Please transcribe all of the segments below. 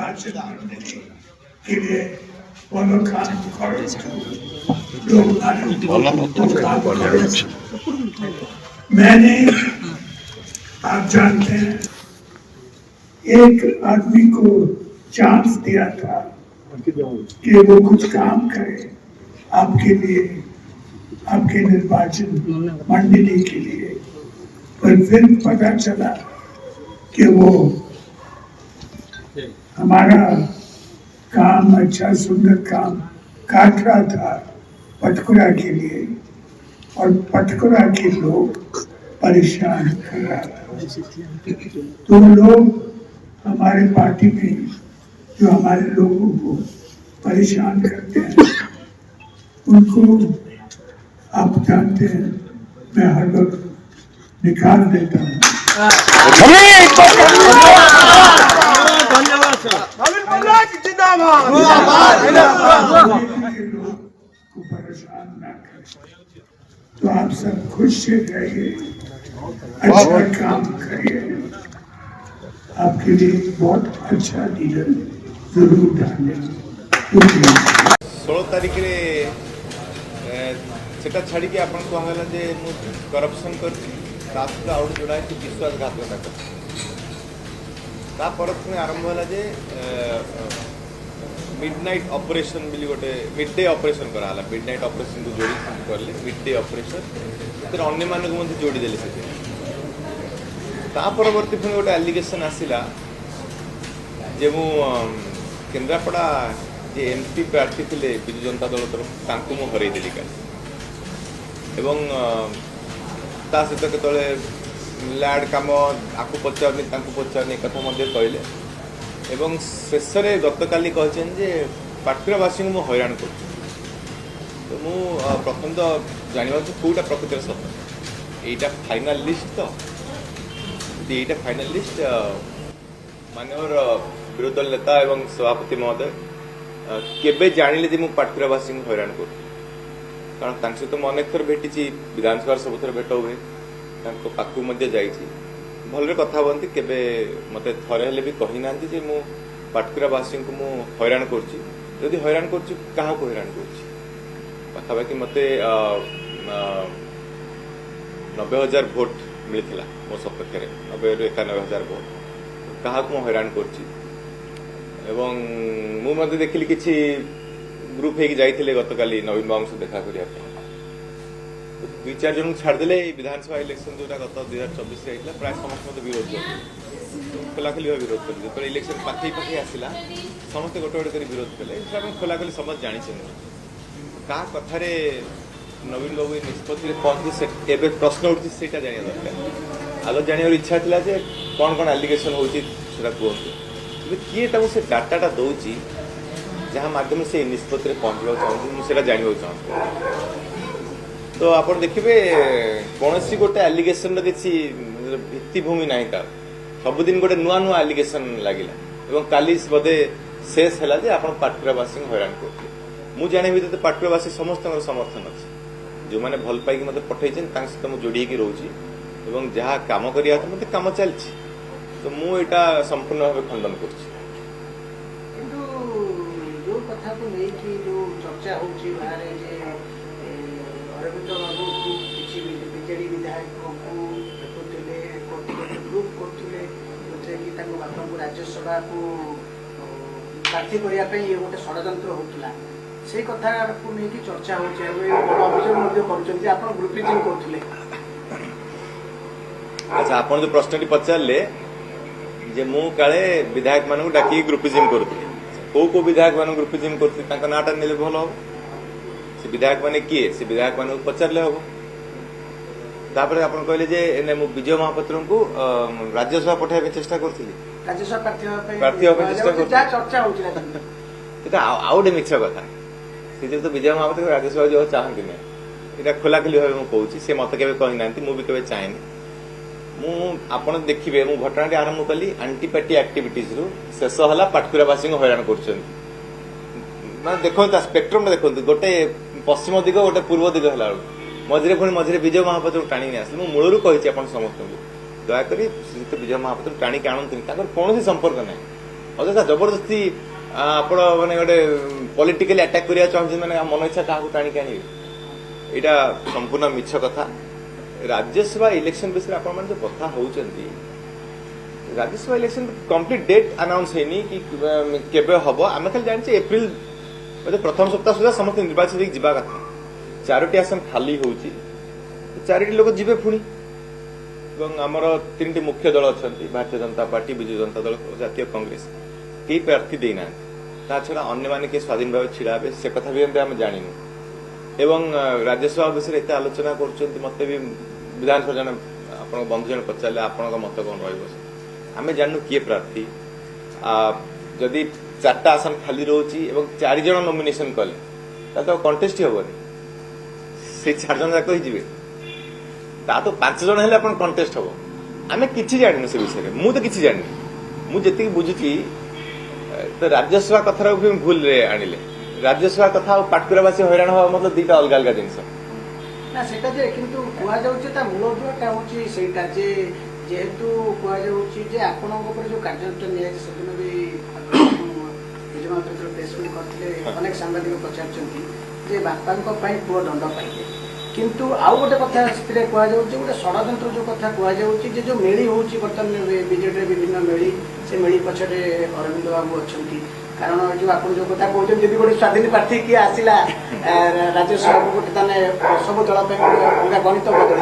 निर्वाचन के लिए बोलो काम करो, लोग काम करो। मैंने आप जानते हैं एक आदमी को चांस दिया था कि वो कुछ काम करे आपके लिए, आपके निर्वाचन मंडली के लिए, पर फिर पता चला कि वो हमारा काम अच्छा सुंदर काम काट रहा था पटकुरा के लिए, और पटकुरा के लोग परेशान कर रहा था। तो लोग हमारे पार्टी में जो हमारे लोगों को परेशान करते हैं उनको आप जानते हैं मैं हर वक्त निकाल देता हूँ। को परेशान ना करें, तो आप सब खुश से रहिए, अच्छा काम करिए, आपके लिए बहुत अच्छा लीडर जरूर डालेंगे। 16 तारीख रे सेटा छाड़ी के आपन कहला जे मु करप्शन करछि ता सहित आउट जोड़ा है विश्वासघातकता कर ता पर आरंभ होला जे मिडनाइट ऑपरेशन बिली गोटे मिड डे ऑपरेशन कराला। मिडनाइट ऑपरेशन को जोड़ी करले मिड डे ऑपरेशन तर अन्य मानक मध्ये जोड़ी देले से ता परवर्ती पुणी गोटे एलिगेशन आसिला जे मु केन्द्रापड़ा जे एमपी प्रार्थी थे विजु जनता दल तरफ तांकु मु हरई देली का एवं ता सहित केतले लैड काम आपको पचारनी तांकु पचारनी कथा मध्ये कहले एवं शेष में गतकाली कहछन जे पाटकुरावासी को मु हैरान कर। तो मु प्रथम तो जानवा कौटा प्रकृत सत्य एटा फाइनल लिस्ट तो एटा फाइनल लिस्ट मानवर विरोधी दल नेता एवं सभापति महोदय केबे जानिले जे मु पाटकुरावासी को हैरान कर, कारण तांक सहित मु अनेक थर भेटी विधानसभा सब थर भेट हुए पाखु जाइए भलरे कथा बनती केबे मते थरे हेले भी कही ना जे मु पाटकुरावासी को मु हैरान करछि। यदि हैरान करछि कहा को हैरान करछि पाखापाखि मते 90,000 भोट मिलथिला मो सपक्ष रे 90,000 भोट कहा को हैरान करछि। एवं मु मते देखिली किछि ग्रुप हेकि जाइथिले गतकाली नवीन बाबू से देखा करिया 2-4 जन छाड़देले विधानसभा इलेक्शन जो गत 2024 रे प्राय समस्त मत विरोध कर खोलाखोली विरोध कर जो इलेक्शन पाखे पाखे आसला समस्त गोटे गोटे कर विरोध कले खोलाखोली समस्त जानी क्या कथार नवीन बाबू निष्पत्ति पहुंचे प्रश्न उठी से जाना दरकार आग जानवर इच्छा था जे कौन कौन एलिगेशन होता कहतु किए से डाटा दौर जहाँ मध्यम से निष्पत्ति पहुंचा चाहूँ मुझे जानवा चाहूँ। तो आप देखिए कौन सी गोटे एलिगेशन किसी भित्तिभूमि ना तार सबुदिन गोटे नुआ नुआ एलिगेशन लगे काली बोधे शेष है आप पाटकुरावासी हैरान करते मुझे जाने भी पाटकुरावासी समस्त समर्थन अच्छे जो मैंने भल पाई मत पठे सहित मुझे जोड़ी रोचे जहाँ कम करा मत कम चलती तो मुझा संपूर्ण भाव खंडन कर अरविंद बाबू किसी बीजेडी विधायक ग्रुप करते बापा को राज्यसभा को प्रार्थी करने ये गोटे षड्यंत्र होता से कथा को लेकिन चर्चा होती अभियोग ग्रुपिजिंग करते। अच्छा आप जो प्रश्न पचारे जे मु काले विधायक मान डाक ग्रुपिजिंग करुली को विधायक मान ग्रुपिजिंग करती नाटा ने भल हम से विधायक माने किए से विधायक मान पचारे हम तापर आप कहले जे मु विजय महापात्र को राज्यसभा पठाइबे चेष्टा करथि राज्यसभा प्रार्थी होबे चेष्टा करथि चर्चा होतिला एटा आउडे मिछ कथा से तो विजय महापात्र राज्यसभा जो चाहंती नै एटा खोलाखोली भाबे मु कहूची से मत केबे कहि नांती मु भी केबे चाहेनी मु आपण देखिबे मु घटनाटी आरंभ कली एंटी पार्टी एक्टिविटीज रु शेष हला पाटकुरावासी को हैरान करछन माने देखो स्पेक्ट्रम देखो गोटे पश्चिम दिग गोटे पूर्व दिग है मझे पुणी मझे विजय महापात्र टाणी आस मूलर कही समस्त दयाकोरी विजय महापात्र टाणी आणुन कौन संपर्क ना ଅଯଥା ଜବରଦସ୍ତି ଆପଣ ମାନେ ଗୋଟେ ପଲିଟିକାଲି ଆଟାକ୍ କରିବା ଚାହୁଁଛନ୍ତି ମାନେ ମନ ଇଚ୍ଛା କାହାକୁ ଟାଣିକି ଆଣିବେ ଏଇଟା ସମ୍ପୂର୍ଣ୍ଣ ମିଛ କଥା। ରାଜ୍ୟସଭା ଇଲେକ୍ସନ ବିଷୟରେ ଆପଣମାନେ ଯୋଉ କଥା ହଉଛନ୍ତି Rajya Sabha election complete date announce है कि केबे हबो आमे खाली जानछि एप्रिल प्रथम सप्ताह सुधा समस्त निर्वाचित जीवा कथा 4टी आसन खाली होउची 4टी लोक जीवे पुणी आमर 3टी मुख्य दल अछंती भारतीय जनता पार्टी विजु जनता दल जातीय कांग्रेस के प्रार्थी देना ता छडा अन्य माने के स्वाधीन भाव छिड़ाबे से कथा भी हम जानिनु एवं राज्यसभा विषय एते आलोचना करछंती मते भी विधानसभा जन आपण बंधु जन पचाले आपण मत कोन रहइबो आमे जानू किए प्रार्थी जदि 4टा आसन खाली रोची एवं 4 जन नॉमिनेशन कले तो कंटेस्ट हेबनी से 4 जन जाक ही जिवे ता तो 5 जन हेले अपन कंटेस्ट हबो आमे किछि जानिनु से विषय मु तो किछि जानि मु जति बुझुची तो राज्यसभा कथा भी भूल रे आनिले राज्यसभा कथा और पाटकुरावासी हैरान हो मतलब दुटा अलग अलग जिनस ना सेटा जे किंतु कुआ जाउची ता मूलद्वाटा होची सेटा जे जेहेतु कुआ जाउची जे आपनक ऊपर जो कार्यक्रम निया जे सदिन भी विजयमात्र प्रेस मीट करथिले अनेक सांबादिक पचारचंती जे बापांक पई पुओ दंड पाइले किंतु आउ गोटे कथा स्थिरे कुआ जाउची गोटे षडयंत्र जो कथा कुआ जाउची जे जो मेली होउची वर्तमान बीजेडी विभिन्न मेली से मेली पछरे अरविंद बाबू अछंती कारण जो आप जो कथा कहते जब गोटे स्वाधीन प्रार्थी किए आसला राज्यसभा गोटे ताने सब दल अलग गणित बदल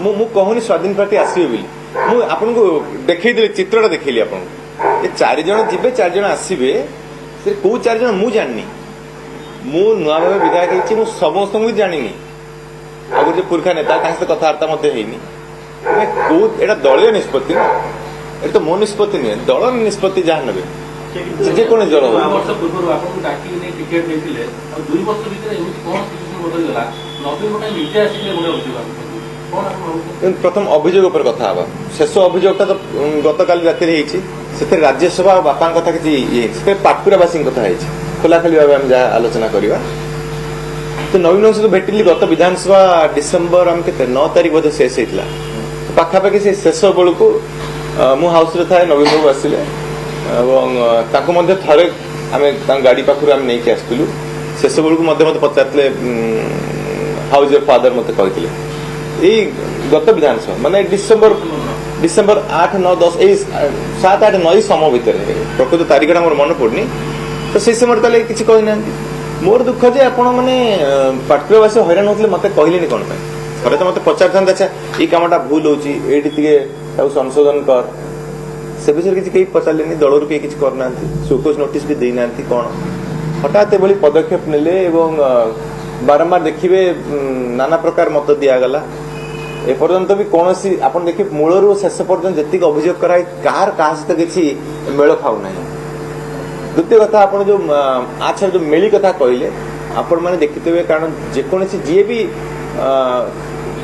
मु कहूनी स्वाधीन प्रार्थी आसबे बोली मु आपनको देखैदेली चित्रटा देखैली आपनको ये 4 जन जिबे 4 जन आसीबे से को 4 जन मु जाननी मु नुआ भाबे विधायक हेछि मु समस्त भी जानिनी आगु जे पुरखा नेता काहे से कथावार्ता मध्ये हेइनी मैं को एटा दलीय निष्पत्ति ना ए तो मो निष्पत्ति नहीं दल निष्पत्ति जहाँ नबे जे कोन जल वर्ष पूर्व आपको डाकी ने टिकट देथिले और 2 वर्ष भीतर एमिति कोन सिचुएशन बदल गला नबे गोटा नीचे आसीले गोटे अभियोग प्रथम अभियोग पर कथा हवा शेष अभियोगटा तो गतकाल राति हेछि सेते राज्यसभा और बापा कथा कि ये से पाटकुरावासी कथा हेछि खोलाखाली भाव हम जहाँ आलोचना करवा तो नवीन सहित भेटिली गत विधानसभा डिसेम्बर हम के 9 तारिख बोधे शेष होता पाखापाखि से शेष बेलू मु हाउस रे थाए नवीन बाबू आसिले थे आम गाड़ी पाखु आम नहीं आसलु शेष बेलू मत पचारे हाउ इज योर फादर मत कहते यही गत विधानसभा माने डिसेम्बर 8, 9, 10 7, 8, 9 समय भितर प्रकृत तारीखटा मोर मन पड़नी तो से समय ताले किसी कहना मोर दुख जे आपण माने पाटकुरावासी हैरान होते मत कहले कौन थे तो मत पचार अच्छा ये कमटा भूल होची एटी टिके संशोधन कर से विषय किसी कहीं पचारे दल रू किसी करना सुकोज नोटिस भी देना कौन हठात एभली पदक्षेप नेले एवं बारंबार देखिए नाना प्रकार मत दिगला एपर्यंत भी कौन आप देखिए मूलरू शेष पर्यटन जी अभियोग कराई कार क्या सहित किसी मेल खाऊना द्वितीय कथा आप जो अच्छा जो मेली कथा कहले आपण मैंने देखिथे कारण जेकोसी जी भी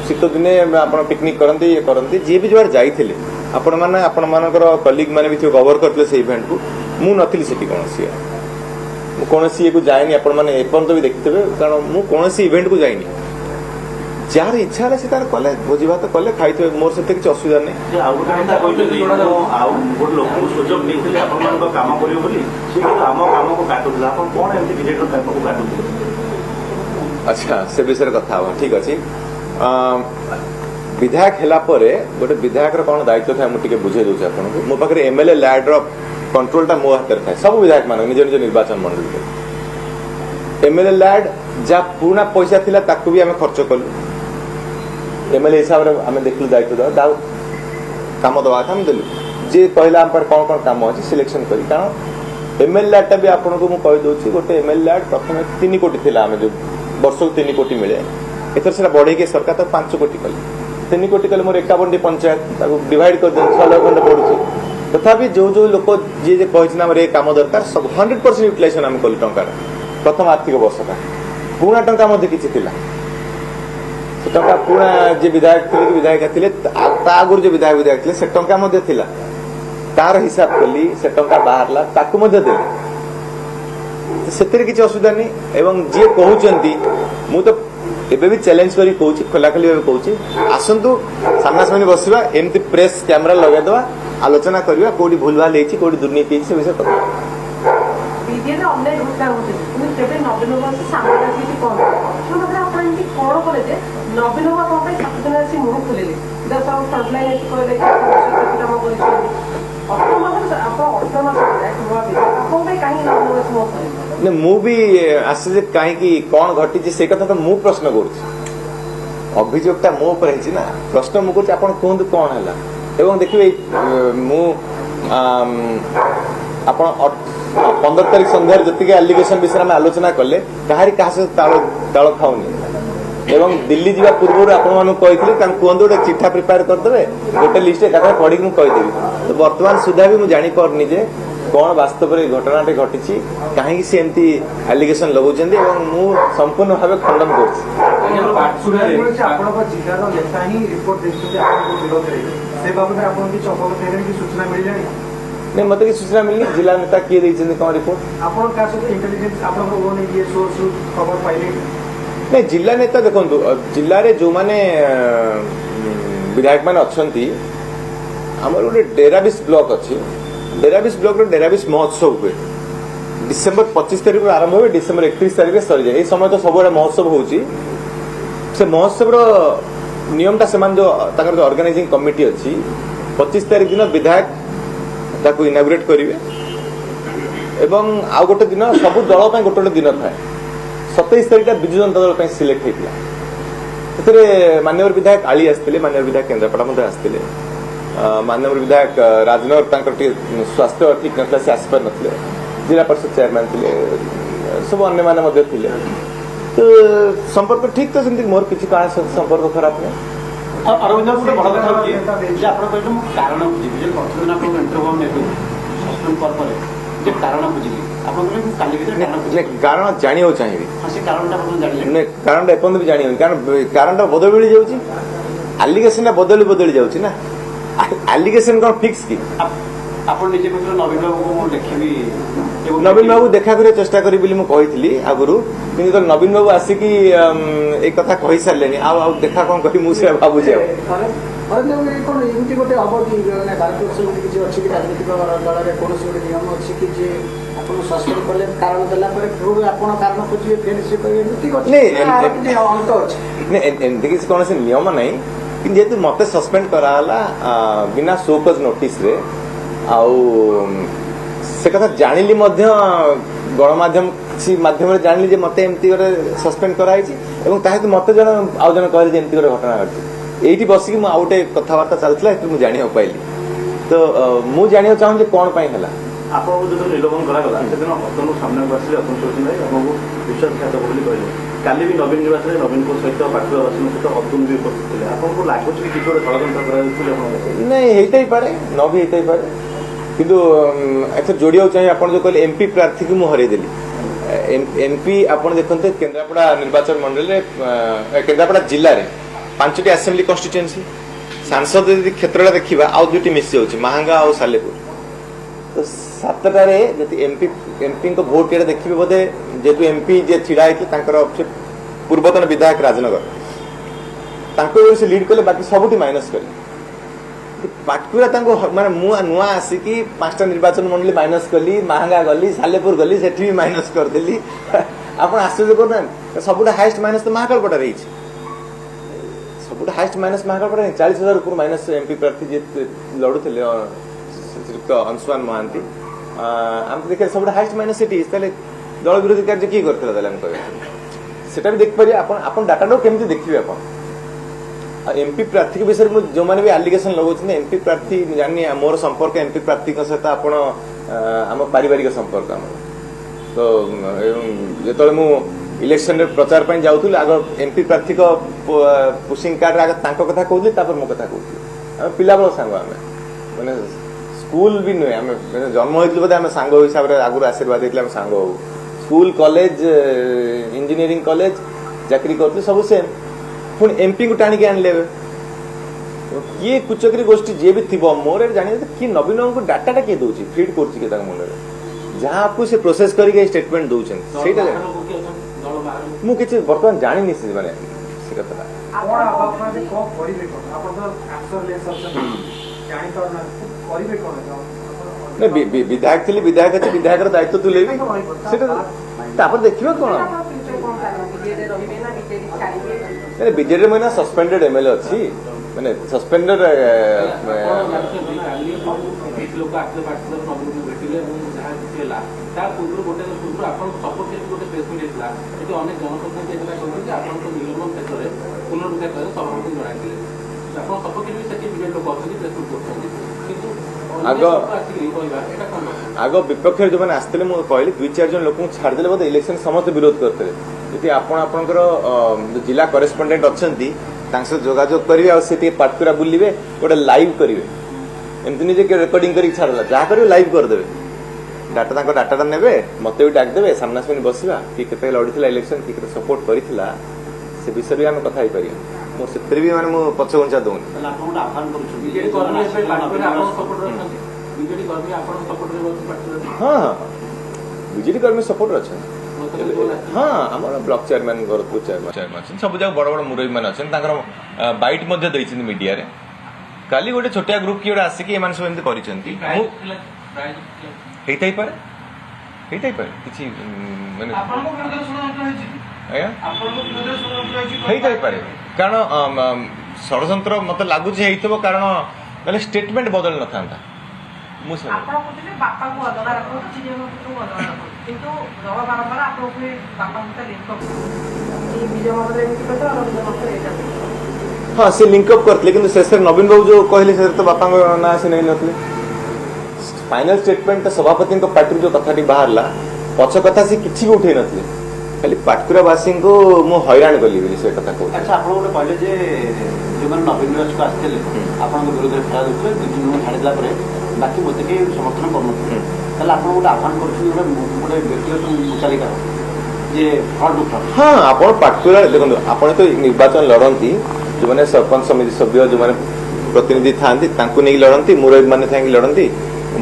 शीत दिने आप पिकनिक करते ये करते जी भी जुआर जाइए आपण मैंने आपण मानकर कलिग मैंने भी कवर करते से इवेंट को मु नथिली सेठी कौन ये को जाएनी आपण मैंने एपर्यंत भी देखिथे कारण मु कौन इवेंट को जाइनी जार इच्छा है तार कले भोजी भात कले खाई मोर से किसी असुविधा नहीं अच्छा से विषय कथा ठीक अच्छे विधायक है गोटे विधायक कौन दायित्व था मुझे बुझे दूसरे आपको मो पाखे एमएलए लैड कंट्रोलटा मो हाथ में था सब विधायक मान निज निज निर्वाचन मंडल एमएलए लैड जहाँ पुराना पैसा थिला ताकू भी आम खर्च कलु एमएलए हिसाब से आम देखलु दायित्व दवा कम दवा था देलु जी कहला आम पर कौन कौन कम अच्छी सिलेक्शन करी कारण एमएलए लैडटा भी आपको मुझे कहीदे गोटे एमएलए लैड प्रथम 3 कोटी थिला आम जो वर्ष को 3 कोटी मिले एथर से बढ़े सरकार तो 5 कोटी कले 3 कोटी कले मोर 51 पंचायत डिवाइड कर 6 लाख खंड पड़ू तथापि जो जो लोक जी कही कम दरकार सब 100% यूटिलाइजेशन आम कलु टंका प्रथम आर्थिक वर्ष का पुणा टंका किसी टंका पुणा जे विधायक थे विधायिका थे आगुरी जो विधायक थे से टंका तार हिसाब कली से टंका बाहरला ताकू देले से किसी असुविधा नहीं एवं जी कहते मु तो एबे भी चैलेंज करी कहूँ खोलाखोली भाव कहूँ आसतु सामना सामने बसवा एमती प्रेस कैमेरा लगेदवा ଆଲୋଚନା କରିବା କୋଉଠି ଭୁଲଭାଲ ହେଇଛି କୋଉଠି ଦୁର୍ନୀତି ହେଇଛି ସେ ବିଷୟରେ କଥା ବିଜେପି ଅନ୍ୟାୟ ଘଟଣା ଘଟୁଛି କିନ୍ତୁ କେବେ ନବୀନ ବାବୁ ସାମ୍ନାରେ ଆସିକି କହନ୍ତି ମାତ୍ର ଆପଣ ଏମିତି କଣ କଲେ ଯେ ନବୀନ ବାବୁ କଣ ପାଇଁ 7 ଦିନ ଆସି ମୁହଁ ଖୋଲିଲେ ସବୁ ଫ୍ରଣ୍ଟଲାଇନ୍ ଆସି କହିଲେ କାମ କରିଛନ୍ତି 8 ମାସ ଆପଣ 8 ମାସ ନୂଆ ବିଜେପି ଆପଣ ପାଇଁ କାହିଁକି ନବୀନ ବାବୁ ମୁହଁ ଖୋଲିଲେ ମୁଁ ବି ଆସିଛି ଯେ କାହିଁକି କଣ ଘଟିଛି ସେ କଥା ତ ମୁଁ ପ୍ରଶ୍ନ କରୁଛି ଅଭିଯୋଗଟା ମୋ ଉପରେ ହେଇଛି ନା ପ୍ରଶ୍ନ ମୁଁ କରୁଛି ଆପଣ କୁହନ୍ତୁ କଣ ହେଲା ଏବଂ ଦେଖିବେ ମୁଁ ଆପଣ 15 ତାରିଖ ସନ୍ଧ୍ୟାରେ ଯେତିକି ଆଲିଗେସନ ବିଷୟରେ ଆମେ ଆଲୋଚନା କଲେ କାହାରି କାହା ସହିତ ତାଳ ଖାଉନି ଏବଂ ଦିଲ୍ଲୀ ଯିବା ପୂର୍ବରୁ ଆପଣମାନଙ୍କୁ କହିଥିଲି ତାଙ୍କୁ କୁହନ୍ତୁ ଗୋଟେ ଚିଠା ପ୍ରିପେୟାର କରିଦେବେ ଗୋଟେ ଲିଷ୍ଟ ଏକାଥରେ ପଢିକି ମୁଁ କହିଦେବି ତ ବର୍ତ୍ତମାନ ସୁଦ୍ଧା ବି ମୁଁ ଜାଣିପାରୁନି ଯେ କଣ ବାସ୍ତବରେ ଘଟଣାଟି ଘଟିଛି କାହିଁକି ସେ ଏମିତି ଆଲିଗେସନ ଲଗାଉଛନ୍ତି ଏବଂ ମୁଁ ସମ୍ପୂର୍ଣ୍ଣ ଭାବେ ଖଣ୍ଡନ କରୁଛି ଆପଣଙ୍କ ଜିଲ୍ଲାର ନେତା ହିଁ ରିପୋର୍ଟ ଦେଇଛନ୍ତି ଆପଣଙ୍କ ବିରୋଧରେ ସେ ବାବଦରେ ଆପଣ କିଛି ଅବଗତ ହେଲେଣି କି ସୂଚନା ମିଳିଲାଣି नहीं मत कि सूचना मिलनी जिला नेता किए देइछन कोन रिपोर्ट आपण का सहित इंटेलिजेंस आपन को ने ये सोर्स खबर पाइले नहीं जिला नेता देखंतु जिल्ला रे जो माने विधायक माने अछंती हमर गोटे डेराबिस ब्लॉक अछि डेराबिस ब्लॉक रो डेराबिस महोत्सव हुए डिसेंबर 25 तारिख आरंभ हुए डिसेंबर 31 तारिख रे सरी जाय ए समय तो सब महोत्सव होउची से महोत्सव रो नियमटा समान जो ताकर जो ऑर्गेनाइजिंग कमिटी अछि 25 तारिख दिन विधायक ताको इनागुरेट करिवे एवं आउ गोटे दिन सब दल गोटे गोटे दिन थाए 27 तारिख विजु जनता दल सिलेक्ट होता से माननीय विधायक आली आसते माननीय विधायक केन्द्रापड़ा मध्य आसते माननीय विधायक राजनगर स्वास्थ्य ठीक ना से आसपार ना जिला परिषद चेयरमैन थे सब अन्य माने तो संपर्क ठीक तो सेमती मोर किसी कारण संपर्क खराब नहीं अरविंद गोटे बड़ कथा कि जे आपण कहले मु कारण बुझिबि जे प्रतिदिन आपण इंटरव्यू नेबे सस्पेंड कर परे जे कारण बुझिबि आपण कहले मु काली भीतर कारण बुझिबि कारण जानियो चाहिबी से कारणटा आपण जानिले ने कारणटा एपन भी जानियो कारणटा बदल जाउची एलिगेशन बदली जाउची ना एलिगेशन कोन फिक्स की आपण निजे मित्र नवीन बाबू को देखिबि नवीन बाबू देखा करे चेष्टा करी बोली मु कहितली आगुरु किंतु नवीन बाबू आसिकी एक कथा कहि सारलेनी आ देखा कोन कहि मु से बाबू जे कोन एमती गोटे अवधि ने भारत से किछि अछि कि राजनीतिक दल रे कोनोसी गोटे नियम अछि कि जे आपण सस्पेंड करले कारण देला पर फिर आपण कारण खोजिबे फेर से कहि एमती गोटे नै अंत अछि नै एमती किछि कोनोसी नियम नै कि जेतु मते सस्पेंड कराला बिना शोकज नोटिस रे आउ से कथा जानिली मध्य गणमाध्यम किसी माध्यम जानिली जे मते एमती गोटे सस्पेंड कराई एवं ताहे मते जन आउ जन कहले जे एमती गोटे घटना घटी एठी बसिकी मु आउटे कथावार्ता चलतला एतु मु जानियो पाइली तो मु जानियो चाहूं जे कोन पई हला आपण जो निलंबन करा गला से दिन अतनु सामने बसले अतनु सोचन भाई आपको विश्वासघात बोली कहले काली भी नवीन निवास रे नवीन को सहित पाटुआ वासन सहित अतनु भी उपस्थित थे आपन को लागो कि किछो षडयंत्र करा दिले आपण नहीं हेतै पारे न भी हेतै पारे किंतु अच्छा जोड़िया चाहिए आपण जो कहले एमपी प्रार्थी को मु हरै देली एमपी आपण देखंते केन्द्रापड़ा निर्वाचन मंडल रे केन्द्रापड़ा जिल्ला रे 5टी असेंबली कॉन्स्टिट्यूएंसी सांसद यदि क्षेत्रटा देखिबा आउ दुटी मिस जाउची महांगा और सालेपुर तो 7टा रे जति एमपी को वोट केडा देखिबे बोधे जेतु एमपी जे छिडा आइते तांकर पूर्वतन विधायक राजनगर तांको से लीड करले बाकी सबटी माइनस करले पाटकुरा तांको माने मु नुआ आसी कि 5टा निर्वाचन मंडली माइनस करली महांगा गली सालेपुर गली सेठी भी माइनस कर देली आपण आश्चर्य करना सबटा हाईएस्ट माइनस तो महाकालपटा रही सबटा हाईएस्ट माइनस महाकालपटा 40,000 ऊपर माइनस एमपी प्रार्थी जे लडुथिले श्रीयुक्त अंशुमान महांती हम देखे सबटा हाईएस्ट माइनस सेठी तले दल विरोधी कार्य की करथिला तले हम कहबे सेटा भी देख पारी आपण डाटा केमति देखिबे आपण एमपी प्रार्थी के विषय में जो मैंने भी एलिगेशन लगाउछन एमपी प्रार्थी जानी मोर संपर्क एमपी प्रार्थी के सहित आपण आम पारिवारिक संपर्क आम तो जो मु इलेक्शन रे प्रचार पई जाउथुल आग एमपी प्रार्थी को पुशिंग कार्ड आग तांको कथा कहउली तापर मो कथा कहउली हम पिला बळ संग आमे माने स्कूल भी नुए आमे जन्म होइतले बदे आमे संग हिसाब रे आगुर आशीर्वाद देतले आमे संग हो स्कूल कॉलेज इंजीनियरिंग कॉलेज चाकरी करथि सब सेम पुणी एमपी को टाणी के आनले किए कुचक्री गोष्ठी जे भी थिबो मोर जानि कि नवीन को डाटा किए दोची फीड करछि के ताक मन जहां आपको से प्रोसेस करी के स्टेटमेंट दोछन सेटा मु किछ वर्तमान जानि नि से माने से कथा आपण आप को करिले को आपण तो एक्शन ले सकछन ଜାଣିପାରୁନାହାନ୍ତି କରିବେ କ'ଣ ବିଧାୟକ ଥିଲି, ବିଧାୟକ ଅଛି, ବିଧାୟକର ଦାୟିତ୍ୱ ତୁଲେଇବି ସେଟା ତାପରେ ଦେଖିବା କ'ଣ। ବିଜେଡିରେ ମୁଁ ସସ୍ପେଣ୍ଡେଡ୍ ଏମଏଲଏ ଅଛି, ମାନେ ସସ୍ପେଣ୍ଡେଡ୍ ଲୋକ ଆସିଲେ ପାର୍ଟିର ସବୁ ଭେଟିଲେ ଏବଂ ଯାହା କିଛି ହେଲା ତା ପୂର୍ବରୁ ଗୋଟେ ପୂର୍ବରୁ ଆପଣଙ୍କ ସପୋର୍ଟ କେମିତି ଗୋଟେ ପ୍ରେସ୍ ମିଟ୍ ହେଇଥିଲା, ସେଠି ଅନେକ ଜନପ୍ରତିନିଧି ଏକଥା କହିଛନ୍ତି ଯେ ଆପଣଙ୍କ ନିଲମ୍ବନ କ୍ଷେତ୍ରରେ ପୁନରୁଦ୍ଧାର କରି ସଭାପତି ଜଣାଇଥିଲେ। ଆପଣ ସପୋର୍ଟ କେମିତି ସେଠି ବିଜେଡି ଲୋକ ଅଛନ୍ତି ପ୍ରେସ୍ ମିଟ୍ କରୁଛନ୍ତି, କିନ୍ତୁ ଆସିକି କହିବା ଏଇଟା କ'ଣ? ଆଗ ବିପକ୍ଷରେ ଯେଉଁମାନେ ଆସିଥିଲେ ମୁଁ କହିଲି 2-4 ଜଣ ଲୋକଙ୍କୁ ଛାଡ଼ିଦେଲେ ବୋଧେ ଇଲେକ୍ସନ ସମସ୍ତେ ବିରୋଧ କରିଥିଲେ। ଯଦି ଆପଣଙ୍କର ଜିଲ୍ଲା କରେସ୍ପଣ୍ଡେଣ୍ଟ ଅଛନ୍ତି ତାଙ୍କ ସହ ଯୋଗାଯୋଗ କରିବେ, ଆଉ ସେ ଟିକେ ପାଟକୁରା ବୁଲିବେ, ଗୋଟେ ଲାଇଭ୍ କରିବେ, ଏମିତି ନିଜେ ରେକର୍ଡିଂ କରିକି ଛାଡ଼ିଦେଲା, ଯାହା କରିବେ ଲାଇଭ୍ କରିଦେବେ, ତାଙ୍କ ଡାଟାଟା ନେବେ, ମତେ ବି ଡାକିଦେବେ, ସାମ୍ନାସାମ୍ନି ବସିବା, କିଏ କେତେ ଲଢିଥିଲା ଇଲେକ୍ସନ, କିଏ କେତେ ସପୋର୍ଟ କରିଥିଲା ସେ ବିଷୟରେ ବି ଆମେ କଥା ହେଇପାରିବା। ମୁଁ ସେଥିରେ ବି ମାନେ ମୁଁ ପଛଘୁଞ୍ଚା ଦଉନି। ହଁ ବିଜେଡି କର୍ମୀ ସପୋର୍ଟରେ ଅଛନ୍ତି। ହଁ ଆମର ବ୍ଲକ ଚେୟାରମ୍ୟାନ ଭରତପୁର ଚେୟାରମ୍ୟାନ ଅଛନ୍ତି, ସବୁ ଯାକ ବଡ ବଡ ମୁରବୀ ମାନେ ଅଛନ୍ତି, ତାଙ୍କର ବାଇଟ୍ ମଧ୍ୟ ଦେଇଛନ୍ତି ମିଡିଆରେ। କାଲି ଗୋଟେ ଛୋଟିଆ ଗ୍ରୁପ କିଏ ଗୋଟେ ଆସିକି ଏମାନେ ସବୁ ଏମିତି କରିଛନ୍ତି, ହେଇଥାଇପାରେ କିଛି ମାନେ ହେଇଥାଇପାରେ, କାରଣ ଷଡ଼ଯନ୍ତ୍ର ମତେ ଲାଗୁଛି ହେଇଥିବ, କାରଣ ମାନେ ଷ୍ଟେଟମେଣ୍ଟ ବଦଳି ନଥାନ୍ତା। ମୁଁ ବାପାଙ୍କୁ ଅଲଗା ରଖନ୍ତୁ, ଚିଡ଼ିଆଙ୍କୁ ଅଲଗା ରଖନ୍ତୁ, କିନ୍ତୁ ଦଳ ବାରମ୍ବାର ଆପଣଙ୍କୁ ବାପାଙ୍କୁ ଲିଙ୍କ ହଁ ସେ ଲିଙ୍କଅପ୍ କରିଥିଲେ, କିନ୍ତୁ ଶେଷରେ ନବୀନ ବାବୁ ଯୋଉ କହିଲେ ସେଥିରେ ତ ବାପାଙ୍କ ନାଁ ସେ ନେଇନଥିଲେ। ଫାଇନାଲ ଷ୍ଟେଟମେଣ୍ଟ ସଭାପତିଙ୍କ ପାଟିରୁ ଯୋଉ କଥାଟି ବାହାରିଲା, ପଛ କଥା ସେ କିଛି ବି ଉଠେଇ ନଥିଲେ, ଖାଲି ପାଟକୁରାବାସୀଙ୍କୁ ମୁଁ ହଇରାଣ କଲି ବୋଲି ସେ କଥା କହୁଛି। ଆଚ୍ଛା, ଆପଣ ଗୋଟେ କହିଲେ ଯେ ଯେଉଁମାନେ ନବୀନ ନିବାସକୁ ଆସିଥିଲେ ଆପଣଙ୍କ ବିରୋଧରେ ଫେରା ଦେଉଥିଲେ, 2-3 ଜଣଙ୍କୁ ଛାଡ଼ିଦେଲା ପରେ ବାକି ମୋତେ କେହି ସମର୍ଥନ କରୁନଥିଲେ, ତାହେଲେ ଆପଣ ଗୋଟେ ଆହ୍ୱାନ କରୁଛନ୍ତି ଗୋଟେ ବ୍ୟକ୍ତିଗତ ଚାଲିକାର ଯେ ଫ୍ରଡ୍ ଟୁ ଫ୍ରଡ୍। ହଁ ଆପଣ ପାଟକୁରା ଦେଖନ୍ତୁ, ଆପଣ ତ ନିର୍ବାଚନ ଲଢ଼ନ୍ତି, ଯେଉଁମାନେ ସରପଞ୍ଚ ସମିତି ସଭ୍ୟ ଯେଉଁମାନେ ପ୍ରତିନିଧି ଥାଆନ୍ତି ତାଙ୍କୁ ନେଇକି ଲଢ଼ନ୍ତି, ମୁରବୀ ମାନେ ଥାଇକି ଲଢ଼ନ୍ତି।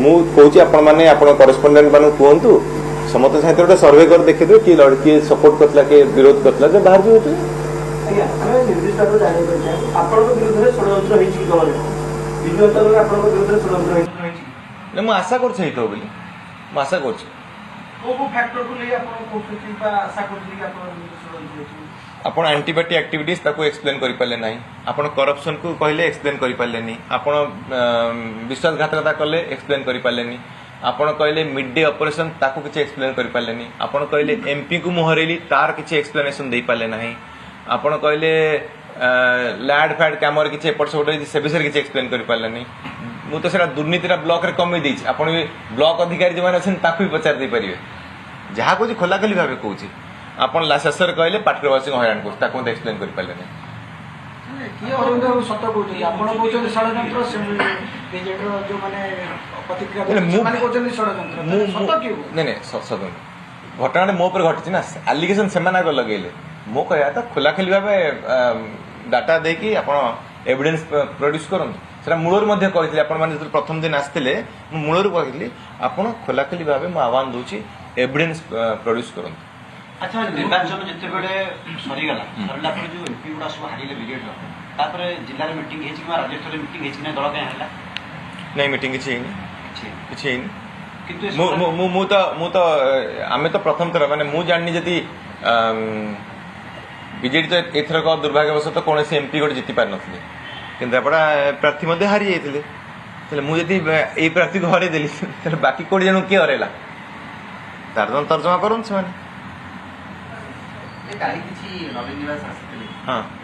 ମୁଁ କହୁଛି ଆପଣମାନେ ଆପଣ କରେସ୍ପଣ୍ଡେଣ୍ଟ ମାନଙ୍କୁ କୁହନ୍ତୁ, ସମସ୍ତ ସାଥିରେ ଗୋଟେ ସର୍ଭେ କରି ଦେଖିଦେବେ କିଏ ସପୋର୍ଟ କରିଥିଲା, କିଏ ବିରୋଧ କରିଥିଲା, ଯେ ବାହାରି ଯିବ। ଆଜ୍ଞା, ଆମେ ନିର୍ଦ୍ଦିଷ୍ଟ ଭାବରେ ଜାଣିବାକୁ ଚାହେଁ ଆପଣଙ୍କ ବିରୁଦ୍ଧରେ ଷଡ଼ଯନ୍ତ୍ର ହେଇଛି କି ଦଳରେ, ବିଜୁ ଦଳରେ ଆପଣଙ୍କ ବିରୁଦ୍ଧରେ ଷଡ଼ଯନ୍ତ୍ର ହେଇଛି ନା ମୁଁ ଆଶା କରୁଛି ହେଇଥିବ ବୋଲି, ମୁଁ ଆଶା କରୁଛି। କୋଉ ଫ୍ୟାକ୍ଟରକୁ ନେଇ ଆପଣ କହୁଛନ୍ତି ବା ଆଶା କରୁଛନ୍ତି କି ଆପଣଙ୍କ ବିରୁଦ୍ଧରେ ଷଡ଼ଯନ୍ତ୍ର ହେଇଛି? ଆପଣ ଆଣ୍ଟିପାର୍ଟି ଆକ୍ଟିଭିଟିଜ ତାକୁ ଏକ୍ସପ୍ଲେନ୍ କରିପାରିଲେ ନାହିଁ, ଆପଣ କରପ୍ସନକୁ କହିଲେ ଏକ୍ସପ୍ଲେନ୍ କରିପାରିଲେନି, ଆପଣ ବିଶ୍ୱାସଘାତକତା କଲେ ଏକ୍ସପ୍ଲେନ୍ କରିପାରିଲେନି, ଆପଣ କହିଲେ ମିଡ୍ ଡେ ଅପରେସନ ତାକୁ କିଛି ଏକ୍ସପ୍ଲେନ୍ କରିପାରିଲେନି, ଆପଣ କହିଲେ ଏମ୍ପିକୁ ମୁଁ ହରେଇଲି ତାର କିଛି ଏକ୍ସପ୍ଲେନେସନ ଦେଇପାରିଲେ ନାହିଁ, ଆପଣ କହିଲେ ଲ୍ୟାଣ୍ଡ ଫ୍ୟାଡ୍ କାମରେ କିଛି ଏପଟ ସେପଟ ହେଇଛି ସେ ବିଷୟରେ କିଛି ଏକ୍ସପ୍ଲେନ୍ କରିପାରିଲେନି। ମୁଁ ତ ସେଟା ଦୁର୍ନୀତିଟା ବ୍ଲକରେ କମେଇ ଦେଇଛି, ଆପଣ ବି ବ୍ଲକ ଅଧିକାରୀ ଯେଉଁମାନେ ଅଛନ୍ତି ତାକୁ ବି ପଚାରି ଦେଇପାରିବେ। ଯାହା କହୁଛି ଖୋଲାଖୋଲି ଭାବେ କହୁଛି। ଆପଣ ଶେଷରେ କହିଲେ ପାଟକୁରାବାସୀଙ୍କୁ ହଇରାଣ କରୁଛି, ତାକୁ ମୋତେ ଏକ୍ସପ୍ଲେନ୍ କରିପାରିଲେନି। ସତ କହୁଛନ୍ତି ଆପଣ କହୁଛନ୍ତି ଷଡ଼ଯନ୍ତ୍ର, ବିଜେଡିର ଯୋଉମାନେ ଘଟଣାଟା ମୋ ଉପରେ ଘଟିଛି ନା, ଆଲିଗେସନ ସେମାନେ ଆଗ ଲଗେଇଲେ। ମୁଁ କହିବା କଥା ଖୋଲାଖୋଲି ଭାବେ ଡାଟା ଦେଇକି ଆପଣ ଏଭିଡେନ୍ସ ପ୍ରଡ୍ୟୁସ କରନ୍ତୁ। ସେଟା ମୂଳରୁ ମଧ୍ୟ କହିଥିଲି, ଆପଣମାନେ ଯେତେବେଳେ ପ୍ରଥମ ଦିନ ଆସିଥିଲେ ମୁଁ ମୂଳରୁ କହିଥିଲି ଆପଣ ଖୋଲାଖୋଲି ଭାବେ ମୁଁ ଆହ୍ୱାନ ଦଉଛି ଏଭିଡେନ୍ସ ପ୍ରଡ୍ୟୁସ କରନ୍ତୁ। ଆଚ୍ଛା, ନିର୍ବାଚନ ଯେତେବେଳେ ସରିଗଲା ପରେ ଯୋଉ ଏମ୍ପି ଗୁଡ଼ା ସବୁ ହାରିଲେ ବିଜେଡିର, ତାପରେ ଜିଲ୍ଲାରେ ମିଟିଂ ହେଇଛି କିମ୍ବା ରାଜ୍ୟସ୍ତରୀୟ ମିଟିଂ ହେଇଛି ନା ଦଳ କାହିଁ ହେଲା? ନାଇଁ ମିଟିଂ କିଛି ହେଇନି, କିଛି ହେଇନି। କିନ୍ତୁ ମୁଁ ତ ଆମେ ତ ପ୍ରଥମ ଥର ମାନେ ମୁଁ ଜାଣିନି ଯଦି ବିଜେଡି ତ ଏଥରକ ଦୁର୍ଭାଗ୍ୟବଶତଃ କୌଣସି ଏମ୍ପି ଗୋଟେ ଜିତି ପାରିନଥିଲେ, କେନ୍ଦ୍ରାପଡ଼ା ପ୍ରାର୍ଥୀ ମଧ୍ୟ ହାରି ଯାଇଥିଲେ। ତାହେଲେ ମୁଁ ଯଦି ଏଇ ପ୍ରାର୍ଥୀକୁ ହରେଇ ଦେଲି ତାହେଲେ ବାକି 20 ଜଣଙ୍କୁ କିଏ ହରେଇଲା ତାର ତର୍ଜମା କରନ୍ତୁ ସେମାନେ। କାଲି କିଛି ନବୀନ ନିବାସ ଆସିଥିଲେ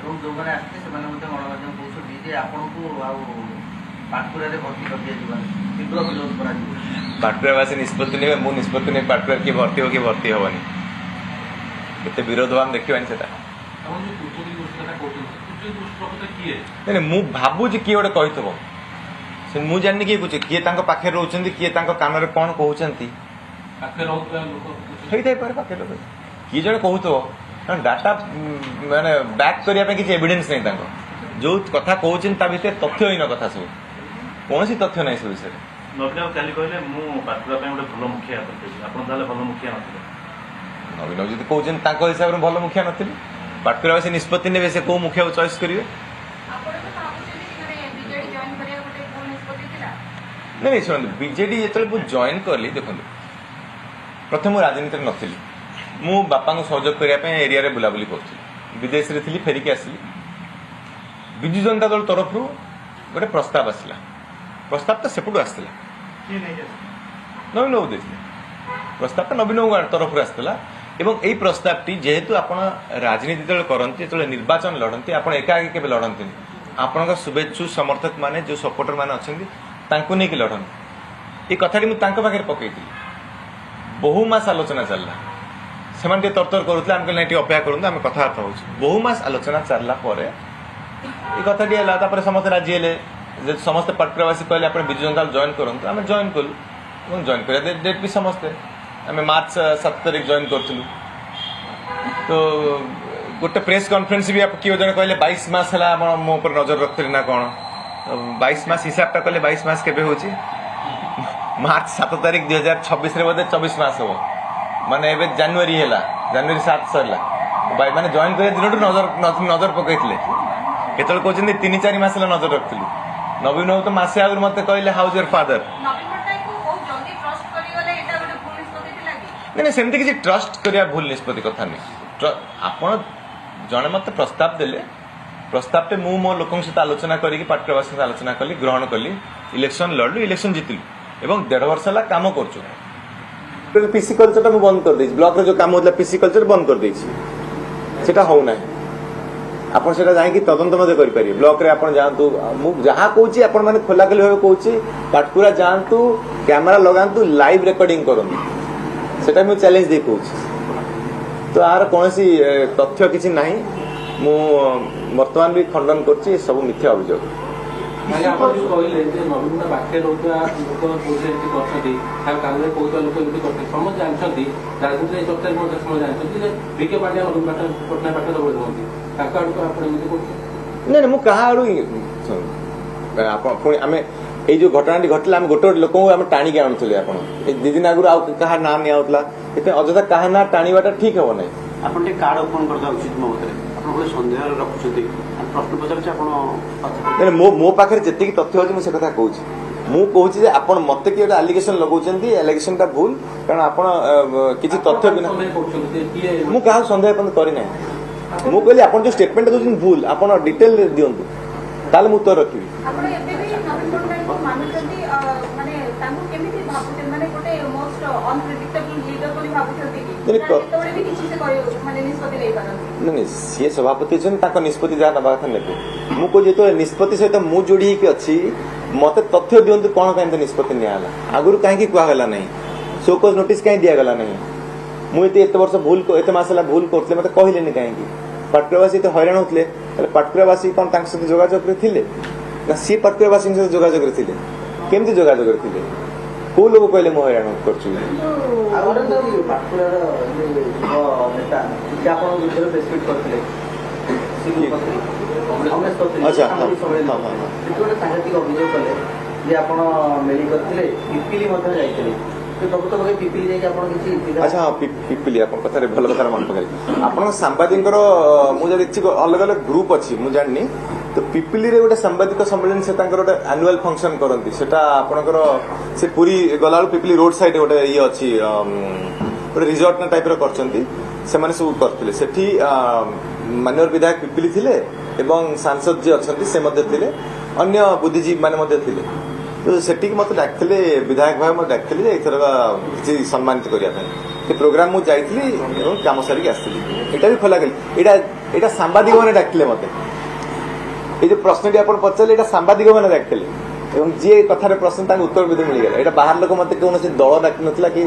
ଏବଂ ଯୋଉମାନେ ଆସିଥିଲେ ସେମାନେ ମଧ୍ୟ ଗଣମାଧ୍ୟମ କହୁଛନ୍ତି ଯେ ଆପଣଙ୍କୁ ଆଉ ପାଟକୁରାରେ ଭର୍ତ୍ତି କରିଦିଆଯିବ, ତୀବ୍ର ବିରୋଧ କରାଯିବ। ପାଟକୁରାବାସୀ ନିଷ୍ପତ୍ତି ନେବେ, ମୁଁ ନିଷ୍ପତ୍ତି ନେବି ପାଟକୁରା କିଏ ଭର୍ତ୍ତି ହେବ କିଏ ଭର୍ତ୍ତି ହେବନି, କେତେ ବିରୋଧ ହବ ଆମେ ଦେଖିବାନି ସେଟା। ନାଇଁ ମୁଁ ଭାବୁଛି କିଏ ଗୋଟେ କହିଥିବ, ମୁଁ ଜାଣିନି କିଏ କହୁଛି, କିଏ ତାଙ୍କ ପାଖରେ ରହୁଛନ୍ତି, କିଏ ତାଙ୍କ କାନରେ କଣ କହୁଛନ୍ତି, ହେଇଥାଇପାରେ ପାଖରେ ଲୋକ କିଏ ଜଣେ କହୁଥିବ, କାରଣ ଡାଟା ମାନେ ବ୍ୟାକ୍ କରିବା ପାଇଁ କିଛି ଏଭିଡେନ୍ସ ନାହିଁ, ତାଙ୍କ ଯୋଉ କଥା କହୁଛନ୍ତି ତା ଭିତରେ ତଥ୍ୟହୀନ କଥା ସବୁ, କୌଣସି ତଥ୍ୟ ନାହିଁ ସେ ବିଷୟରେ। ନବୀନ କାଲି କହିଲେ ମୁଁ ପାଟକୁରା ପାଇଁ ଗୋଟେ ଭଲ ମୁଖିଆ କରିଦେବି, ଆପଣ ତାହେଲେ ଭଲ ମୁଖିଆ ନଥିଲେ? ନବୀନ ଯଦି କହୁଛନ୍ତି ତାଙ୍କ ହିସାବରେ ଭଲ ମୁଖିଆ ନଥିଲେ, ପାଟକୁରାବାସୀ ନିଷ୍ପତ୍ତି ନେବେ ସେ କୋଉ ମୁଖିଆକୁ ଚଏସ୍ କରିବେ। नहीं शुणु बीजेडी जो जॉइन कली देखो प्रथम मु राजनीति नथी मु बापा को सहयोग करने एरिया रे बुलाबुली करी विदेश रे थी फेरिकी आसली विजु जनता दल तरफ गोटे प्रस्ताव आसला प्रस्ताव तो सेपटू आसला नवीन बाबू देते प्रस्ताव तो नवीन बाबू तरफ आसला एवं यही प्रस्तावटी जेहेतु आपण राजनीति दल करती जो निर्वाचन लड़ती आप एकाकी केवे लड़ती आपण शुभेच्छु समर्थक माने जो सपोर्टर माने अच्छा नहीं लड़ती ये कथाटी मुझे पकई बहु मास आलोचना चलला से तरतर करुले आम कहते अपेक्षा करूँ आम कथबार्ता हो बहु मास आलोचना चलला ये कथाटी है समस्त राजी है समस्त पाटकुरावासी कहले आप विजु जनता जॉइन करूँ आम जॉइन कलु जॉइन कर डेट भी समस्ते आम मार्च 7 तारिख जॉइन करूँ तो गोटे प्रेस कॉन्फ्रेंस भी किए जन कहले 22 मास है मो पर नजर रखते ना कौन 22 मास हिसाबटा कले 22 मास केबे होची मार्च 7 तारिख 2026 बोधे 24 मास हो माने एबे जनवरी 7 सरला भाई माने जॉइन करे दिन नजर नजर पकईले केतल कहते 3-4 मास नजर रखी नवीन बाबू तो मसे आगे मत कहले हाउज योर फादर नहीं सेमती किसी ट्रस्ट करिया भूल निष्पत्ति कथा नहीं आपण जने मत प्रस्ताव देले प्रस्ताव पे मो लोकों सहित आलोचना करी पाटकुरावासी सहित आलोचना कली ग्रहण कली इलेक्शन लड़लु इलेक्शन जितलु एवं 1.5 वर्ष है काम कर पीसी कल्चर मुझे बंद कर ब्लॉक जो काम होता पीसी कल्चर बंद कर सेटा होना आप जाकि तदंत करें ब्लॉक रे आप जातु जहाँ कहूँ आप खोला खोली भाव कहूँ पाटकुरा जातु कैमेरा लगातु लाइव रेकर्डिंग करूँ सेटा मुझे चैलेंज दे कहूँ तो आर कौन तथ्य किसी ना मु वर्तमान भी खंडन कर सब मिथ्या अभियोग ମାନେ ଆପଣ ଯୋଉ କହିଲେ ଯେ ନବୀନ ପାଖରେ ରହୁଥିବା ଲୋକ କୋଉଠି ଏମିତି କରୁଛନ୍ତି ଆଉ କାନରେ କହୁଥିବା ଲୋକ ଏମିତି କରୁଛନ୍ତି ସମସ୍ତେ ଜାଣିଛନ୍ତି ରାଜନୀତିରେ ଚର୍ଚ୍ଚାରେ ମଧ୍ୟ ସମସ୍ତେ ଜାଣିଛନ୍ତି ଯେ ବିକେ ପାଣ୍ଡିଆ ନବୀନ ପଟ୍ଟନାୟକ ପାଖରେ ସବୁବେଳେ ରୁହନ୍ତି ତାଙ୍କ ଆଡକୁ ଆପଣ ଏମିତି କରୁଛନ୍ତି ନାଇଁ ମୁଁ କାହା ଆଡୁ ଆପଣ ପୁଣି ଆମେ ଏଇ ଯୋଉ ଘଟଣାଟି ଘଟିଲା ଆମେ ଗୋଟେ ଲୋକଙ୍କୁ ଆମେ ଟାଣିକି ଆଣୁଥିଲେ ଆପଣ ଏଇ 2 ଦିନ ଆଗରୁ ଆଉ କାହା ନାଁ ନିଆଉଥିଲା ଏତେ ଅଯଥା କାହା ନାଁ ଟାଣିବାଟା ଠିକ ହବ ନାହିଁ ଆପଣ ଟିକେ କାର୍ଡ ଓପନ କରିଦେବା ଉଚିତ ମୋ ମତରେ ଆପଣ ଗୋଟେ ସନ୍ଦେହ ରଖୁଛନ୍ତି प्रश्न पचार मो पाखे जी तथ्य अच्छे मुझे कथा कहूँ मु कहूँ आपड़ मत किए आलिगेसन लगाउछन एलिगेशन टा भूल कारण आप किसी तथ्य बिना मु क्या सन्देह करना मु कहली आप जो स्टेटमेंट दौरान भूल आप डिटेल दिंतु ताल मु उत्तर रखी नहीं सी सभापति निष्पत्ति जहाँ नवा कथा ने मुझे जो निष्पत्ति सहित मु जोड़ी अच्छी मत तथ्य दिंतु कौन कहीं निष्पत्ति निला आगुरी कहीं कहला ना शोकज नोटिस कहीं दिगला ना मुझे एत वर्ष भूल एत मास भूल करते मत कहले कहीं पाटकुरावासी तो हैरान होते पाटकुरावासी कौन सहित जोगाजोग थे ना सी पाटकुरावासी सहित जोगाजोग थे केमती जोगाजोग थे कौ लोग कहले मुझे हैरान कर अच्छा हाँ पिपिली आप कथा भल कथा मन पकड़ आप सांबादिक मुझे अलग अलग ग्रुप अच्छी मुझे जानी तो पिपिली रे गोटे सांबादिक सम्मेलन से गोटे एनुअल फंक्शन करती सेटा आपणकर से पूरी गला पिपिली रोड साइड गोटे ये अच्छी गोटे रिजॉर्ट टाइप करते सब करते सेठी माननीय विधायक पिपिली थिले एवं सांसद जी अच्छा से अन्य बुद्धिजीवी माने तो सेठी मत डाकते विधायक भाई मत डाकते एथर किसी सम्मानित करने प्रोग्राम मुझे जाइली कम सारिक आसती यहाँ भी खोला यहाँ सांबादिक मैंने डाकते मत ये जो प्रश्न आप पचारे यहाँ सांबादिक मैंने डाकते जी कथार प्रश्न उत्तर भी मिलगला यहाँ बाहर लोक मत कौन दल डाक ना कि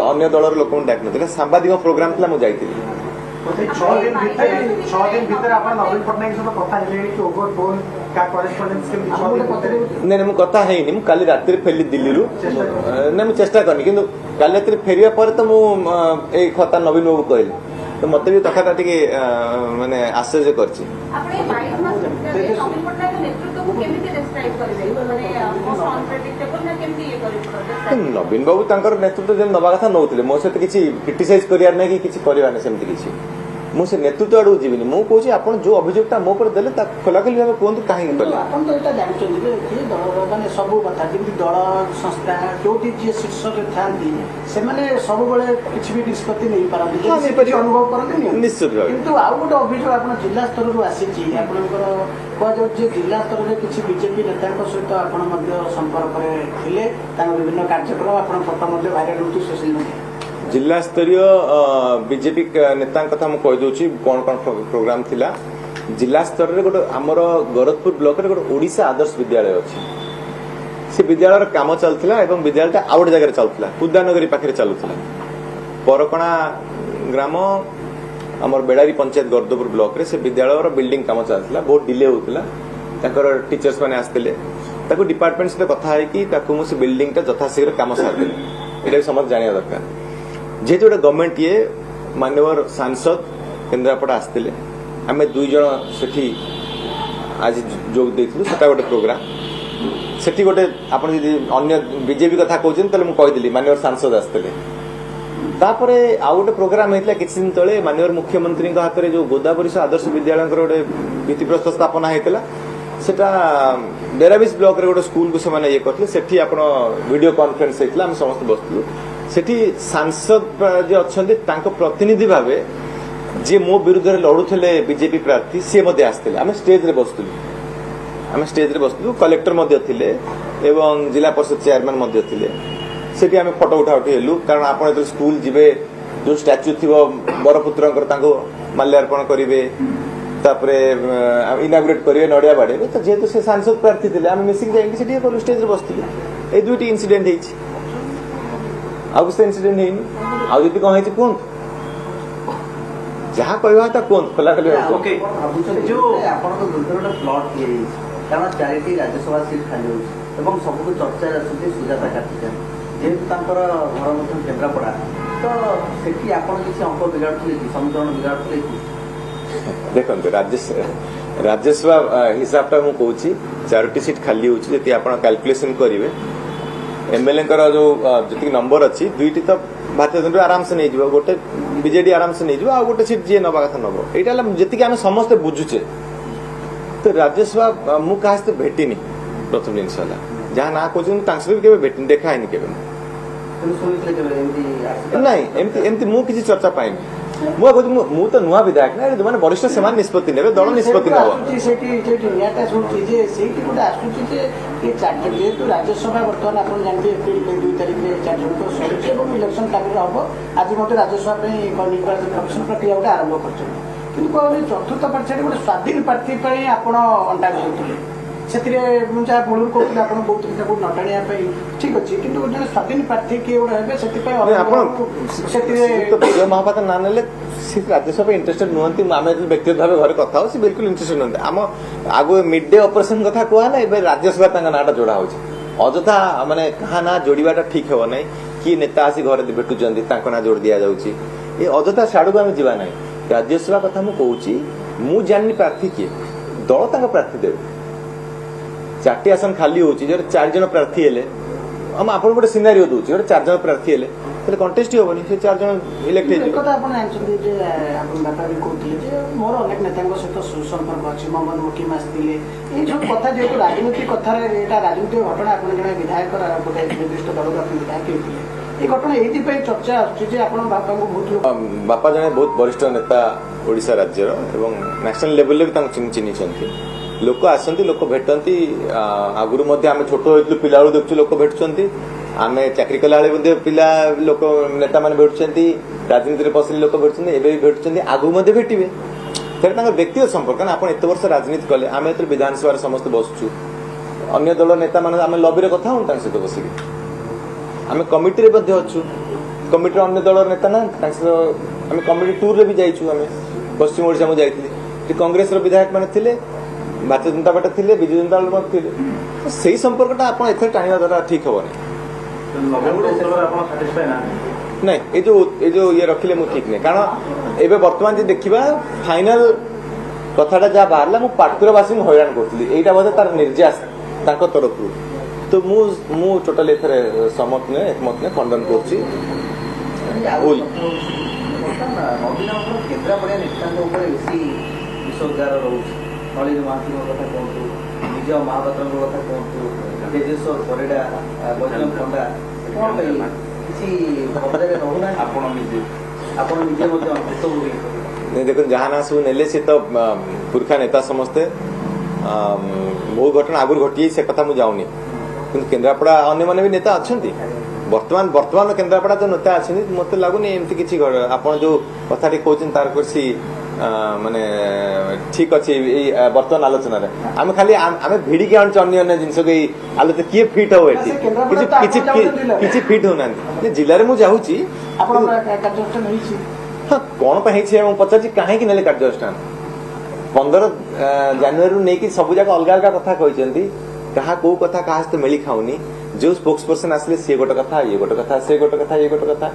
अन्य दलर लोक डाक ना सांबादिक प्रोग्राम था मुझे जाइली नहीं मुझे कथा है काली रात फेरली दिल्ली नहीं मुझे चेष्टा करनी कि काली रात फेरिया पर तो मुझे कथा नवीन बाबू कहली तो मत भी कथा माने आश्चर्य कर नवीन बाबू नेतृत्व जब नवा कथा नौले मो सहित किसी क्रिटिसाइज करार ना कि करार सेमती किसी मुझे नेतृत्व आड़ जीवन मुझे कौन आप जो अभियोगटा मो पर देले खोलाखोली भाव कहूँ कहीं ଆପଣ ତ ଏଇଟା ଜାଣିଛନ୍ତି ଯେ ଯିଏ ଦଳର ମାନେ ସବୁ କଥା ଯେମିତି ଦଳ ସଂସ୍ଥା ଯୋଉଠି ଯିଏ ଶୀର୍ଷରେ ଥାନ୍ତି ସେମାନେ ସବୁବେଳେ କିଛି ବି ନିଷ୍ପତ୍ତି ନେଇପାରନ୍ତି ହଁ, ଯଦି ସେ ନେଇପାରିବେ। କିଛି ଅନୁଭବ କରନ୍ତି ନିଅନ୍ତି। ନିଶ୍ଚିତ ଭାବେ। କିନ୍ତୁ ଆଉ ଗୋଟେ ଅଭିଯୋଗ ଆପଣ ଜିଲ୍ଲା ସ୍ତରରୁ ଆସିଛି ଆପଣଙ୍କର କୁହାଯାଉଛି ଯେ ଜିଲ୍ଲା ସ୍ତରରେ କିଛି ବିଜେପି ନେତାଙ୍କ ସହିତ ଆପଣ ମଧ୍ୟ ସମ୍ପର୍କରେ ଥିଲେ ତାଙ୍କ ବିଭିନ୍ନ କାର୍ଯ୍ୟକ୍ରମ ଆପଣ ଫଟୋ ମଧ୍ୟ ଭାଇରାଲ ହେଉଛି ସୋସିଆଲ ମିଡ଼ିଆ। जिला स्तरीय बीजेपी नेता कथा मुझे कहीदे कौन कौन प्रोग्राम थिला जिला स्तर में गोटे आमर गोरखपुर ब्लॉक रे गोटे ओडिशा आदर्श विद्यालय अच्छी से विद्यालय काम चलता एवं विद्यालय आउ गोटे जगह चलता उद्यानगरी पाखे चलुला परकणा ग्राम आमर बेड़ारी पंचायत गर्दपुर ब्लॉक रे से विद्यालय बिल्डिंग काम चलता बहुत डिले होता टीचर्स मैंने आसते डिपार्टमेंट सहित कथा है से बिल्डिंग यथाशीघ्र काम सारी ये समस्त जाना दरकार जेहेतु गोटे गवर्नमेंट ये माननीय सांसद केन्द्रापड़ा आसते आम दुई जन से आज जोग देथिलु सेटा गोटे प्रोग्राम सेठी गोटे आपण यदि अन्य बीजेपी कथा कहते मुझे माननीय सांसद आसते तापरे आउ गोटे प्रोग्राम होता किसी दिन तले माननीय मुख्यमंत्री हाथ में जो गोदावरी आदर्श विद्यालय गोटे भित्तिप्रस्तर स्थापना होता सेटा डेराबिस ब्लॉक रे गोटे स्कूल को से ये करते सेठी आपण वीडियो कॉन्फ्रेंस होता आम समस्त बसलु सेठी सांसद जो अच्छा प्रतिनिधि भाव जी मो विरुद्ध लड़ुले बीजेपी प्रार्थी सी आसते आम स्टेज रे बसलु कलेक्टर थे एवं जिला परिषद चेयरमैन थे सेठी आम फटो उठा उठी हेलु कारण आप स्कूल जीवे जो स्टाच्यू थी बरपुत्र माल्यार्पण करेंगे तापरे इनागुरेट करेंगे नड़िया बाड़े तो जेहेतु से सांसद प्रार्थी थे आम मिसिक जाइए कलु स्टेज रे बसलु ये दुईटी इनसीडेंट होती आउ किसी इनसीडेंट है आउ जब कौन है कहतु जहाँ कहता कहतु खोला खोली ओके जो आपनको दुर्धर प्लट किए कारण चारिटी राज्यसभा सीट खाली हो सबको चर्चा अच्छे सुजाता कार्तिकेयन जेहेतु घर मध्य केन्द्रापड़ा तो सेठी आपण किसी अंक बिगाड़ुले कि समीकरण बिगाड़ुले कि देखो राज्यसभा हिसाबटा मुझे कहूँ 4टी सीट खाली होती आप कैलकुलेसन करेंगे एमएलए जो जी नंबर अच्छी दुईटी तो भारतीय जनता आराम से नहीं जीव गोटे बीजेडी आराम से नहीं जीव आ गोटे सीट जी नवा कथा नब यहाँ जी आम समस्ते बुझुचे तो राज्यसभा मु क्या सहित भेटिनी प्रथम जिनस जहाँ ना कहते भेटिनी देखाएनि के नहीं एमती मु किसी चर्चा पाइनि मु तो नुआ विधायक ना जो मैंने वरिष्ठ से निष्पत्ति ने दल निष्पत्ति जेहेतु राज्यसभा बर्तमान आप जानते एप्रिल 2 तारिख में 4 जन को सर इलेक्शन टाइम हम आज राज्यसभा निर्वाचन कमिशन प्रक्रिया गोटे आरंभ कर चतुर्थ पर्याय गोटे स्वाधीन प्रार्थी आप अंटा देते से जहाँ मूल कहते आप बहुत नटाणिया ठीक अच्छे कि स्वाधीन प्रार्थी किए गोटे से विजय महापात्र ना ना राज्यसभा इंटरेस्टेड नुहति आम व्यक्तिगत भाव घर कथा हो बिल्कुल इंटरेस्टेड नुहति आम आगु मिड डे ऑपरेशन कथा कहला ए राज्यसभा नाटा जोड़ा हो अजथा माने कहा ना जोड़ाटा ठीक हे ना कि नेता आसी घर भेटुंट ना जोड़ दि जाऊँगी ये अजथा साड़ू को आम जावा ना राज्यसभा कथा मुझे कहूँ जानी प्रार्थी किए दल तक प्रार्थी देवे 4टी आसन खाली होची जो 4 जन प्रार्थी हेले हम आपन गोटे सिनारियो दउची जो 4 जन प्रार्थी हेले तले कंटेस्ट ही होबनी से 4 जन इलेक्ट हे कथा आपण जानछन जे आपण बापा भी कहथिले जे मोर अनेक नेतांग सहित सुसंपर्क अछि मोहम्मद मुकीम आस्तिले ए जो कथा जे राजनीतिक कथा रे एटा राजनीतिक घटना आपण जने विधायक गोटे निर्दिष्ट दल आपण विधायक हेतिले ए घटना एथि पे चर्चा अछि जे आपण बापा को बहुत बापा जने बहुत वरिष्ठ नेता ओडिशा राज्य एवं नेशनल लेवल ले भी चिन्ह छथि लोक आसती लोक भेटती आगुरी आम छोट हो पिला देखु लोक भेटुंट आम चाकरी कला पिला लोक नेता मैंने भेटुंट राजनीति पसले लोक भेटुंट एवं भेटुंट आगू भेटे फिर व्यक्तिगत संपर्क आप एत वर्ष राजनीति कले आम जो विधानसभा समस्त बसुँ अन्य दल नेता मान आम लबी कथा हूँ सहित बसिक आम कमिटी अच्छु कमिटी अन्य दल नेता ना आम कमिटी टूर भी जाइए आम पश्चिम ओडिशा में जाइए कांग्रेस विधायक मैंने भारतीय जनता पार्टी थे विजु जनता दल थे से संपर्कटा आप टाणा द्वारा ठीक हेनी नहीं ये जो ये रखिले मु ठीक नहीं कारण एबे वर्तमान देखा फाइनाल कथाटा जहाँ बाहर मु पाटकुरावासी हैरान करी यहीटा बोधे तार निर्यास तरफ तो मु टोटाल एथरे सहमत नुहे एकमत नुहे खंडन कर ନବୀନ ବାବୁଙ୍କ କେନ୍ଦ୍ରାପଡ଼ା ନେତାଙ୍କ ଉପରେ ବେଶୀ ବିଷୋଦ୍ଗାର ରହୁଛି। ନଳିନୀ ମହାନ୍ତିଙ୍କ କଥା କୁହନ୍ତୁ, ନିଜ ମହାପାତ୍ରଙ୍କ କଥା କୁହନ୍ତୁ, ତେଜେଶ୍ୱର ପରିଡ଼ା, ବୈଷ୍ଣବ ପଣ୍ଡା, କ'ଣ ପାଇଁ କିଛି ପଦାରେ ରହୁନାହିଁ? ଆପଣ ନିଜେ ମଧ୍ୟ ଭୁକ୍ତଭୋଗୀ। देखो जहाँ ना सब नेले सी तो पुरखा नेता समस्ते बहुत घटना आगुरी घटी से कथा मुझे जाऊनी कि केन्द्रापड़ा अन्य मैंने भी नेता अच्छा बर्तमान बर्तमान केन्द्रापड़ा जो नेता अच्छे मत लगुनि एमती किसी आप जो कथा कहते तार किसी माने ठीक अच्छे बर्तमान आलोचना आम खाली आम भिड़ी के आनुच अन्य जिन आलोचना किए फिट हो किसी फिट होना जिले में मुझे जाऊँगी हाँ कौन पचार कहीं कार्यानुष्ठान 15 जनवरी नहीं कि सब जाक अलग अलग कथा कहते क्या कौ कथा क्या सहित मिली खाऊनी जो स्पोक्स पर्सन आसले सी गोटे कथा ये गोटे कथा से गोटे कथा ये गोटे कथा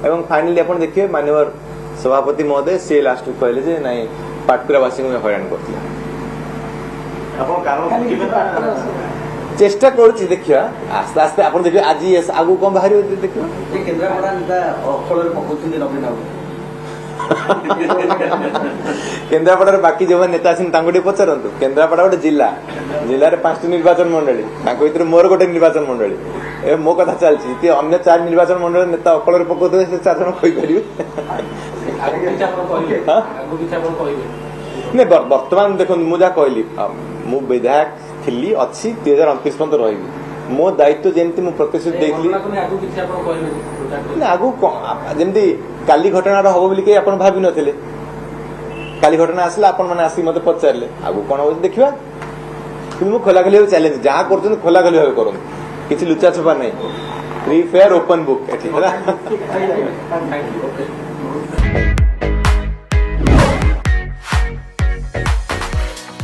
एवं फाइनाली आप देखिए माननीय सभापति महोदय सी लास्ट को कहले नहीं पाटकुरावासी को हैरान कर चेष्टा कर देखिए आस्ते आस्ते आप देखिए आज आगु कौन बाहर देखिए केन्द्रापड़ा नेता अखल पकाउछन्ती नवीन बाबू केन्द्रापड़ा बाकी जो नेता अच्छे पचारतु केन्द्रापड़ा गोटे जिला जिले में 5टी निर्वाचन मंडली भर मोर गोटे निर्वाचन मंडली मो कथा चलती अन्य 4 निर्वाचन मंडल नेता अकल पकाउे से 4 जन नहीं बर्तमान देखो मुझे कहली मु विधायक थी अच्छी 2029 पर्यंत रही मो दायित्व जमी मुझे प्रतिश्रुति देखली आगु जमी काली घटना हम बोली आप भावी नथिले काली घटना आसला आपण मैंने आसिक मत पचारे आगु कौन हो देखा कि खोलाखोली भाव चैलेंज जहाँ कर खोलाखोली भाव करूँ किसी लुचा छुपा नहीं फ्री फेयर ओपन बुक।